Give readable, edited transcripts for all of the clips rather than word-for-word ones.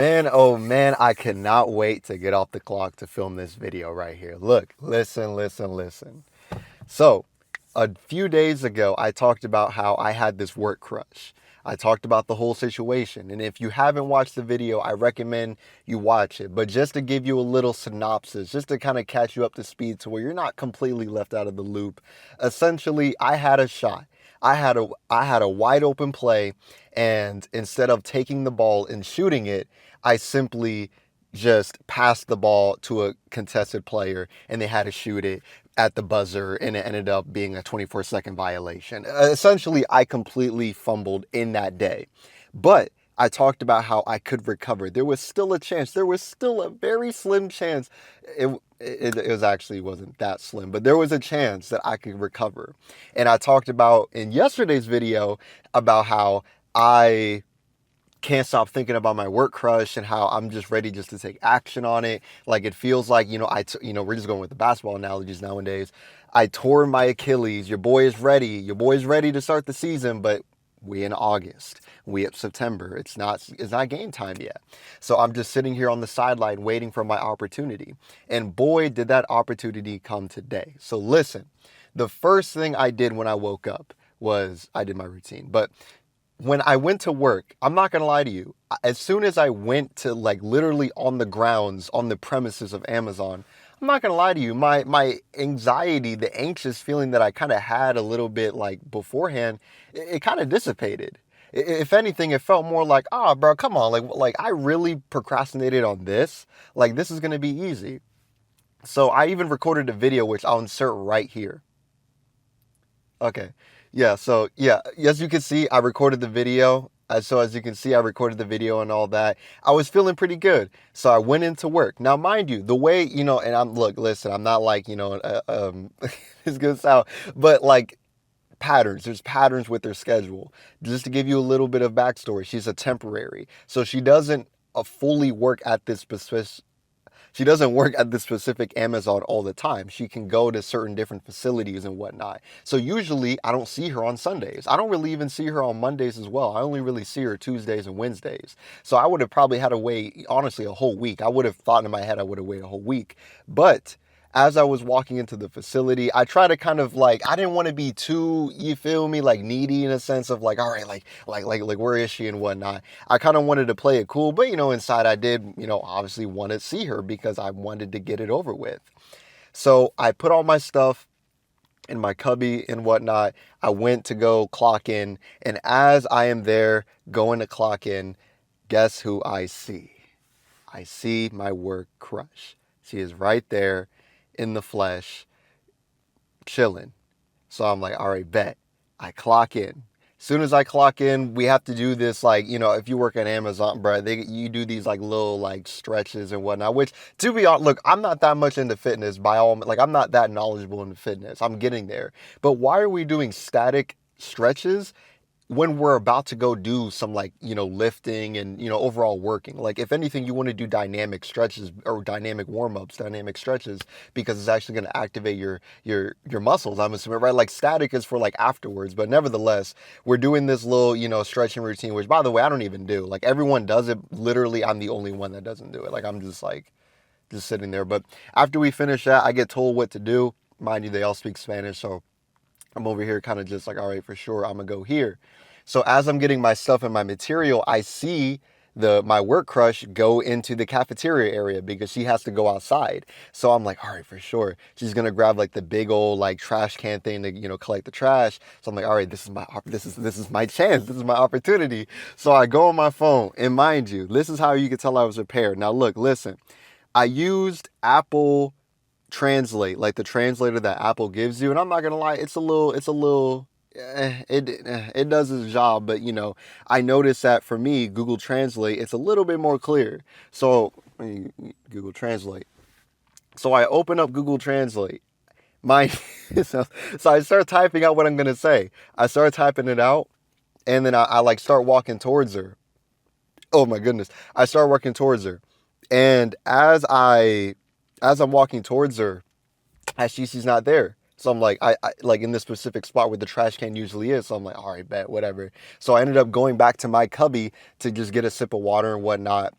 Man, oh man, I cannot wait to get off the clock to film this video right here. Look, listen. So, a few days ago, I talked about how I had this work crush. I talked about the whole situation. And if you haven't watched the video, I recommend you watch it. But just to give you a little synopsis, just to kind of catch you up to speed to where you're not completely left out of the loop, essentially, I had a shot. I had a wide open play, and instead of taking the ball and shooting it, I simply just passed the ball to a contested player and they had to shoot it at the buzzer, and it ended up being a 24-second violation. Essentially, I completely fumbled in that day. But I talked about how I could recover. There was still a chance. There was still a very slim chance. It was actually wasn't that slim, but there was a chance that I could recover. And I talked about in yesterday's video about how I can't stop thinking about my work crush and how I'm just ready just to take action on it. Like it feels like, we're just going with the basketball analogies nowadays. I tore my Achilles. Your boy is ready. Your boy is ready to start the season, but we in August. We at September. It's not game time yet. So I'm just sitting here on the sideline waiting for my opportunity. And boy, did that opportunity come today. So listen, the first thing I did when I woke up was I did my routine. But when I went to work, I'm not going to lie to you. As soon as I went to like literally on the grounds, on the premises of Amazon, I'm not going to lie to you. My anxiety, the anxious feeling that I kind of had a little bit like beforehand, it kind of dissipated. If anything, it felt more like, oh, bro, come on. Like I really procrastinated on this. Like this is going to be easy. So I even recorded a video, which I'll insert right here. Okay. Yeah, so yeah, as you can see, I recorded the video. So as you can see, I recorded the video and all that. I was feeling pretty good. So I went into work. Now, mind you, the way, and listen, I'm not like, it's gonna sound, but like patterns, there's patterns with their schedule. Just to give you a little bit of backstory, she's a temporary. So she doesn't fully work at this specific, she doesn't work at the specific Amazon all the time. She can go to certain different facilities and whatnot. So usually I don't see her on Sundays. I don't really even see her on Mondays as well. I only really see her Tuesdays and Wednesdays. So I would have probably had to wait, honestly, a whole week. I would have thought in my head I would have waited a whole week. But as I was walking into the facility, I try to kind of like, I didn't want to be too, you feel me, like needy in a sense of like, all right, like where is she and whatnot. I kind of wanted to play it cool, but inside I did, obviously want to see her because I wanted to get it over with. So I put all my stuff in my cubby and whatnot. I went to go clock in, and as I am there going to clock in, guess who I see? I see my work crush. She is right there in the flesh, chilling. So I'm like, all right, bet. I clock in. As soon as I clock in, we have to do this like, if you work at Amazon, bro, you do these like little like stretches and whatnot, which to be honest, look, I'm not that much into fitness like I'm not that knowledgeable in fitness. I'm getting there. But why are we doing static stretches when we're about to go do some like, lifting and, overall working? Like if anything, you want to do dynamic stretches or dynamic warm-ups, dynamic stretches, because it's actually going to activate your muscles, I'm assuming, right? Like static is for like afterwards, but nevertheless, we're doing this little, stretching routine, which by the way, I don't even do. Like everyone does it. Literally, I'm the only one that doesn't do it. Like I'm just like, just sitting there. But after we finish that, I get told what to do. Mind you, they all speak Spanish, so I'm over here kind of just like, all right, for sure, I'm gonna go here. So as I'm getting my stuff and my material, I see my work crush go into the cafeteria area because she has to go outside. So I'm like, all right, for sure. She's gonna grab like the big old like trash can thing to, collect the trash. So I'm like, all right, this is my chance. This is my opportunity. So I go on my phone, and mind you, this is how you can tell I was prepared. Now look, listen. I used Apple Translate, like the translator that Apple gives you, and I'm not gonna lie, it does its job, but I noticed that for me, Google Translate, it's a little bit more clear. So Google Translate. So I open up Google Translate. My so I start typing out what I'm gonna say. I start typing it out, and then I like start walking towards her. Oh my goodness. I start walking towards her. And as I'm walking towards her, as she's not there. So I'm like, I like in this specific spot where the trash can usually is. So I'm like, all right, bet, whatever. So I ended up going back to my cubby to just get a sip of water and whatnot.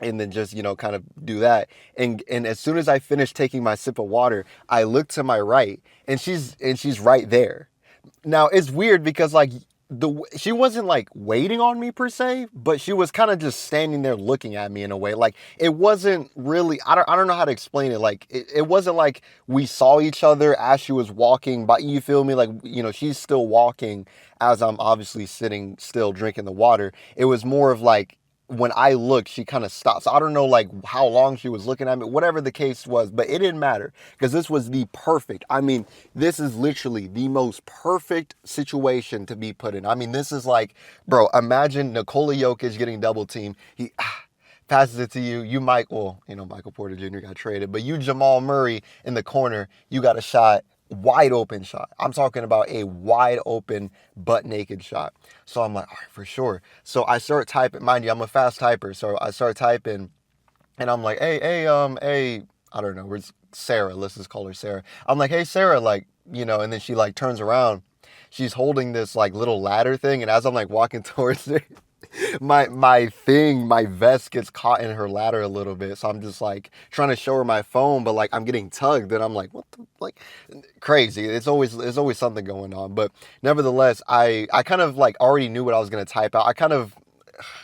and then just, kind of do that. And as soon as I finished taking my sip of water, I looked to my right, and she's right there. Now it's weird because like she wasn't like waiting on me per se, but she was kind of just standing there looking at me in a way. Like it wasn't really, I don't know how to explain it. Like it wasn't like we saw each other as she was walking, but you feel me? Like, she's still walking as I'm obviously sitting still drinking the water. It was more of like when I looked, she kind of stopped. So I don't know like how long she was looking at me, whatever the case was, but it didn't matter because this was the perfect. I mean, this is literally the most perfect situation to be put in. I mean, this is like, bro, imagine Nikola Jokic getting double teamed. He passes it to you. You might, well, Michael Porter Jr. got traded, but you Jamal Murray in the corner, you got a shot, wide open shot. I'm talking about a wide open, butt naked shot. So I'm like, all right, for sure. So I start typing. Mind you, I'm a fast typer. So I start typing, and I'm like, hey, I don't know, where's Sarah? Let's just call her Sarah. I'm like, hey, Sarah, like, and then she like turns around. She's holding this like little ladder thing, and as I'm like walking towards her, my vest gets caught in her ladder a little bit. So I'm just like trying to show her my phone, but like I'm getting tugged, and I'm like, what the, like, crazy. It's always something going on. But nevertheless, I kind of like already knew what I was gonna type out. I kind of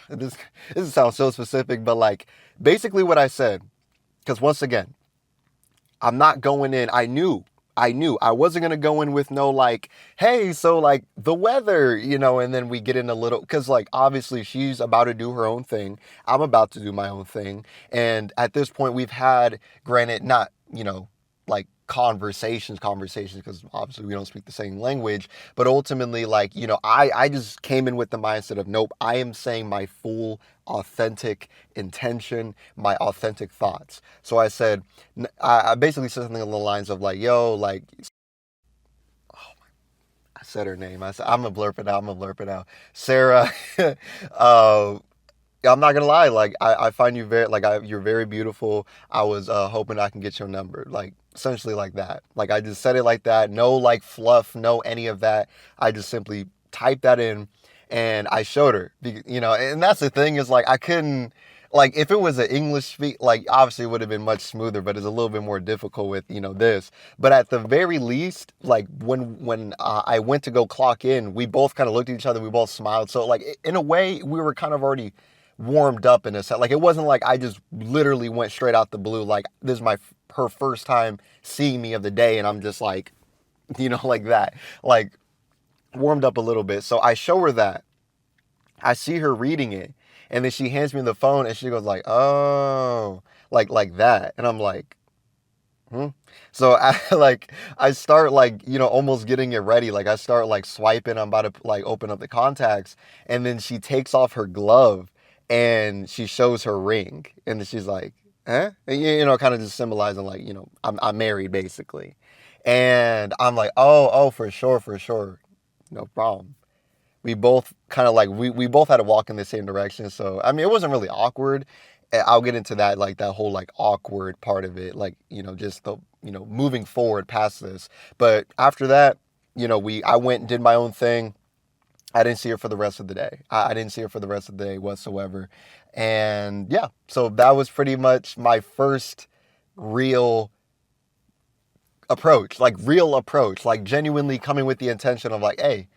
this sounds so specific, but like basically what I said, because once again, I'm not going in. I knew I wasn't going to go in with no like, hey, so like the weather, and then we get in a little, because like obviously she's about to do her own thing. I'm about to do my own thing. And at this point, we've had, granted, not, like conversations, because obviously we don't speak the same language, but ultimately, like, I just came in with the mindset of, nope, I am saying my full authentic intention, my authentic thoughts. So I said, I basically said something along the lines of like, yo, like, I said her name. I said, I'm gonna blurp it out. Sarah, uh, I'm not gonna lie, like I find you very like you're very beautiful. I was hoping I can get your number, like essentially like that. Like I just said it like that, no like fluff, no any of that. I just simply typed that in, and I showed her. And that's the thing is like I couldn't, like if it was an English speak, like obviously it would have been much smoother, but it's a little bit more difficult with this. But at the very least, like when I went to go clock in, we both kind of looked at each other, we both smiled. So like in a way, we were kind of already warmed up in a set. Like it wasn't like I just literally went straight out the blue. Like this is her first time seeing me of the day, and I'm just like, like that, like warmed up a little bit. So I show her that. I see her reading it, and then she hands me the phone, and she goes like, "Oh, like that," and I'm like, hmm. So I start like almost getting it ready. Like I start like swiping. I'm about to like open up the contacts, and then she takes off her glove and she shows her ring, and then she's like, "Eh," and, kind of just symbolizing like I'm married basically, and I'm like, oh, for sure, no problem. We both kind of like we both had to walk in the same direction. So I mean, it wasn't really awkward. I'll get into that, like that whole like awkward part of it, like just the moving forward past this. But after that, I went and did my own thing. I didn't see her for the rest of the day. I didn't see her for the rest of the day whatsoever. And yeah, so that was pretty much my first real real approach, like genuinely coming with the intention of like, hey,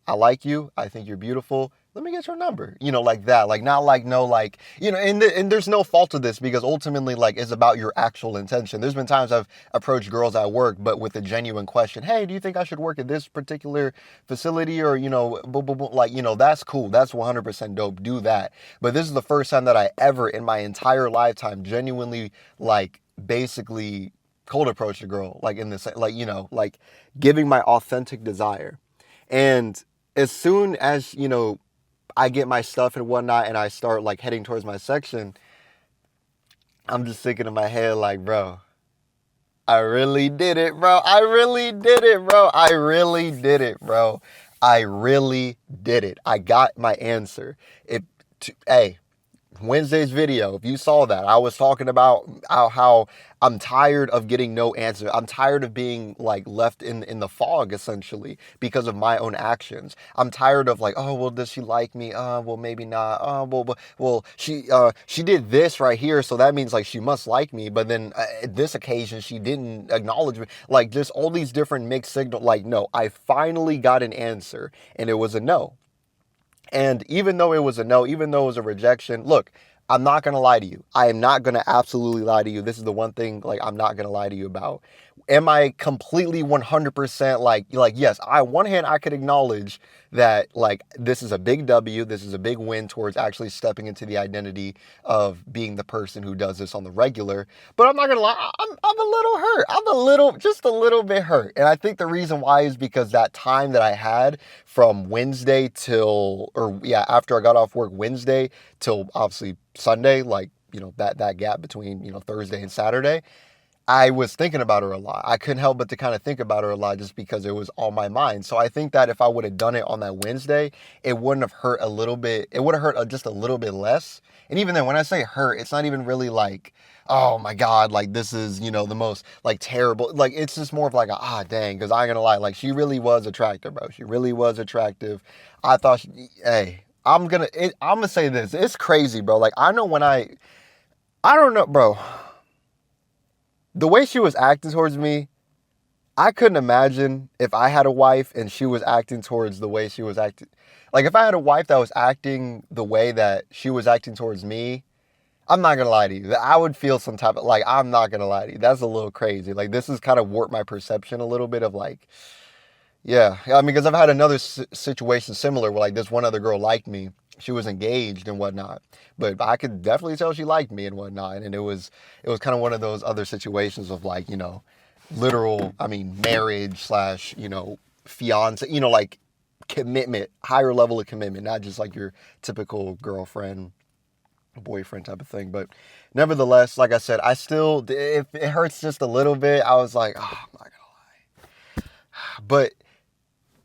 I like you. I think you're beautiful. Let me get your number. Like that. Like not like no like and there's no fault to this because ultimately like it's about your actual intention. There's been times I've approached girls at work, but with a genuine question. Hey, do you think I should work at this particular facility or like that's cool. That's 100% dope. Do that. But this is the first time that I ever in my entire lifetime genuinely like basically cold approached a girl like in this like like giving my authentic desire. And as soon as, I get my stuff and whatnot and I start like heading towards my section, I'm just thinking in my head like, bro, I really did it, bro. I really did it, bro. I really did it, bro. I really did it. I got my answer. Hey, Wednesday's video, if you saw that, I was talking about how I'm tired of getting no answer. I'm tired of being like left in the fog essentially because of my own actions. I'm tired of like, oh well, does she like me? Well maybe not. Well she did this right here, so that means like she must like me. But then at this occasion she didn't acknowledge me. Like just all these different mixed signals. Like no, I finally got an answer, and it was a no. And even though it was a no, even though it was a rejection, look, I'm not going to lie to you. I am not going to absolutely lie to you. This is the one thing like I'm not going to lie to you about. Am I completely 100% like yes, on one hand I could acknowledge that like this is a big W, this is a big win towards actually stepping into the identity of being the person who does this on the regular. But I'm not gonna lie, I'm a little hurt. Just a little bit hurt. And I think the reason why is because that time that I had from Wednesday till, or yeah, after I got off work Wednesday till obviously Sunday, like, you know, that gap between, you know, Thursday and Saturday, I was thinking about her a lot. I couldn't help but to kind of think about her a lot just because it was on my mind. So I think that if I would have done it on that Wednesday, it wouldn't have hurt a little bit. It would have hurt just a little bit less. And even then, when I say hurt, it's not even really like, oh my God, like this is, you know, the most like terrible. Like it's just more of like, dang, because I ain't gonna lie, like she really was attractive, bro. She really was attractive. I thought, hey, I'm gonna say this. It's crazy, bro. Like I know I don't know, bro. The way she was acting towards me, I couldn't imagine if I had a wife and she was acting towards the way she was acting. Like if I had a wife that was acting the way that she was acting towards me, I'm not gonna lie to you. I would feel some type of like, I'm not gonna lie to you. That's a little crazy. Like this has kind of warped my perception a little bit of like, yeah. I mean, because I've had another situation similar where like this one other girl liked me. She was engaged and whatnot, but I could definitely tell she liked me and whatnot. And it was kind of one of those other situations of like, you know, literal, I mean, marriage slash, you know, fiance, you know, like commitment, higher level of commitment, not just like your typical girlfriend, boyfriend type of thing. But nevertheless, like I said, I still, if it hurts just a little bit, I was like, oh, I'm not gonna lie. But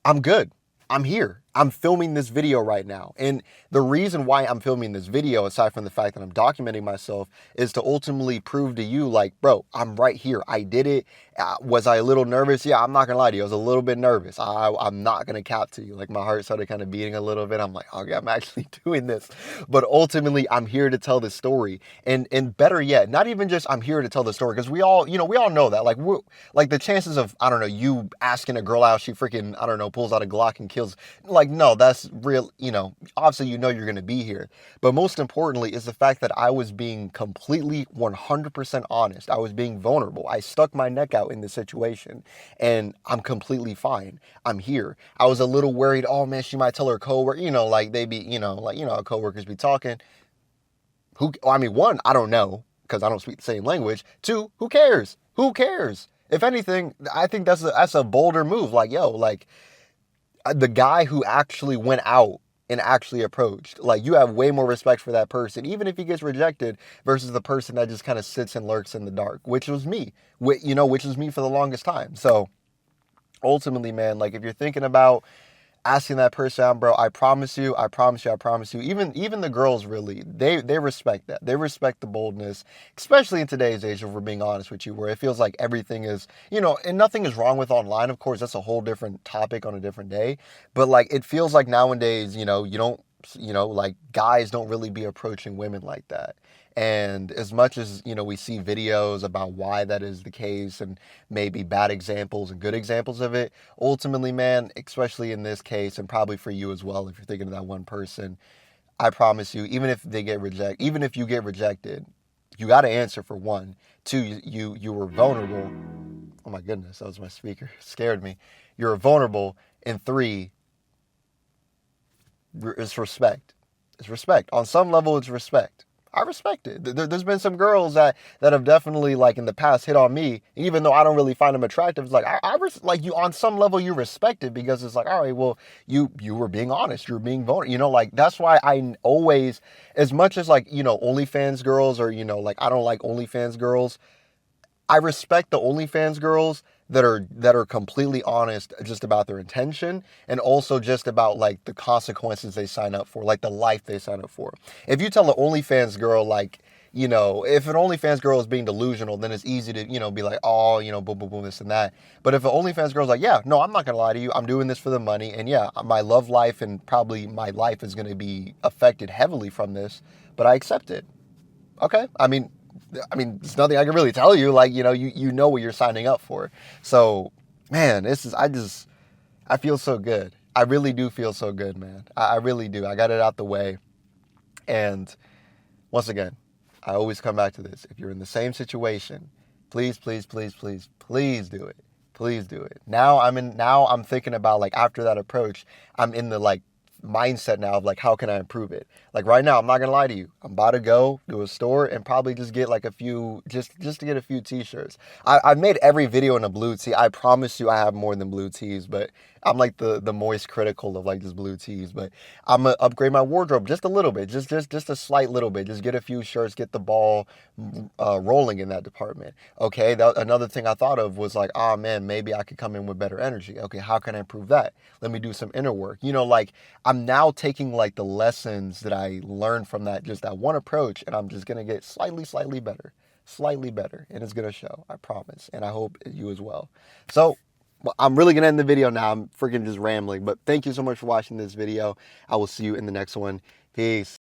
I'm good. I'm here. I'm filming this video right now. And the reason why I'm filming this video, aside from the fact that I'm documenting myself, is to ultimately prove to you, like, bro, I'm right here. I did it. Was I a little nervous? Yeah, I'm not going to lie to you. I was a little bit nervous. I'm not going to cap to you. Like, my heart started kind of beating a little bit. I'm like, okay, I'm actually doing this. But ultimately, I'm here to tell the story. And better yet, not even just I'm here to tell the story, because we all know that. Like the chances of, I don't know, you asking a girl out, she freaking, I don't know, pulls out a Glock and kills, like, no, that's real, you know, obviously you know you're going to be here. But most importantly is the fact that I was being completely 100% honest. I was being vulnerable. I stuck my neck out in this situation and I'm completely fine. I'm here. I was a little worried, oh man, she might tell her coworker, you know, like they be, you know, like, you know, coworkers be talking. I mean, one, I don't know because I don't speak the same language. Two, who cares? Who cares? If anything, I think that's a bolder move. Like, yo, like, the guy who actually went out and actually approached, like you have way more respect for that person, even if he gets rejected, versus the person that just kind of sits and lurks in the dark, which was me, which was me for the longest time. So ultimately, man, like if you're thinking about asking that person out, bro, I promise you, even the girls really, they respect that. They respect the boldness, especially in today's age, if we're being honest with you, where it feels like everything is, you know, and nothing is wrong with online. Of course, that's a whole different topic on a different day. But like, it feels like nowadays, you know, like guys don't really be approaching women like that. And as much as, you know, we see videos about why that is the case and maybe bad examples and good examples of it, ultimately, man, especially in this case, and probably for you as well, if you're thinking of that one person, I promise you, even if you get rejected, you got to answer for one. Two, you were vulnerable. Oh my goodness, that was my speaker. It scared me. You were vulnerable. And three, it's respect. It's respect. On some level, it's respect. I respect it. There's been some girls that have definitely, like, in the past hit on me, even though I don't really find them attractive. It's like, like, you, on some level, you respect it because it's like, all right, well, you were being honest. You're being vulnerable. You know, like, that's why I always, as much as, like, you know, OnlyFans girls, or, you know, like, I don't like OnlyFans girls, I respect the OnlyFans girls that are completely honest just about their intention, and also just about like the consequences they sign up for, like the life they sign up for. If you tell an OnlyFans girl like, if an OnlyFans girl is being delusional, then it's easy to, be like, oh, boom, boom, boom, this and that. But if an OnlyFans girl's like, yeah, no, I'm not gonna lie to you, I'm doing this for the money, and yeah, my love life and probably my life is gonna be affected heavily from this, but I accept it. Okay, there's nothing I can really tell you. Like, you know what you're signing up for. So, man, I feel so good. I really do feel so good, man. I really do. I got it out the way. And once again, I always come back to this. If you're in the same situation, please, please, please, please, please do it. Please do it. Now I'm thinking about, like, after that approach, I'm in the like mindset now of like, how can I improve it? Like right now, I'm not gonna lie to you. I'm about to go to a store and probably just get like a few, just to get a few t-shirts. I've made every video in a blue tee. I promise you I have more than blue tees, but I'm like the moist critical of like just blue tees. But I'm gonna upgrade my wardrobe just a little bit, just a slight little bit. Just get a few shirts, get the ball rolling in that department. Okay, another thing I thought of was like, oh man, maybe I could come in with better energy. Okay, how can I improve that? Let me do some inner work. Like I'm now taking like the lessons that I learned from that one approach, and I'm just gonna get slightly better, and it's gonna show. I promise, and I hope you as well. So. Well, I'm really gonna end the video now. I'm freaking just rambling, but thank you so much for watching this video. I will see you in the next one. Peace.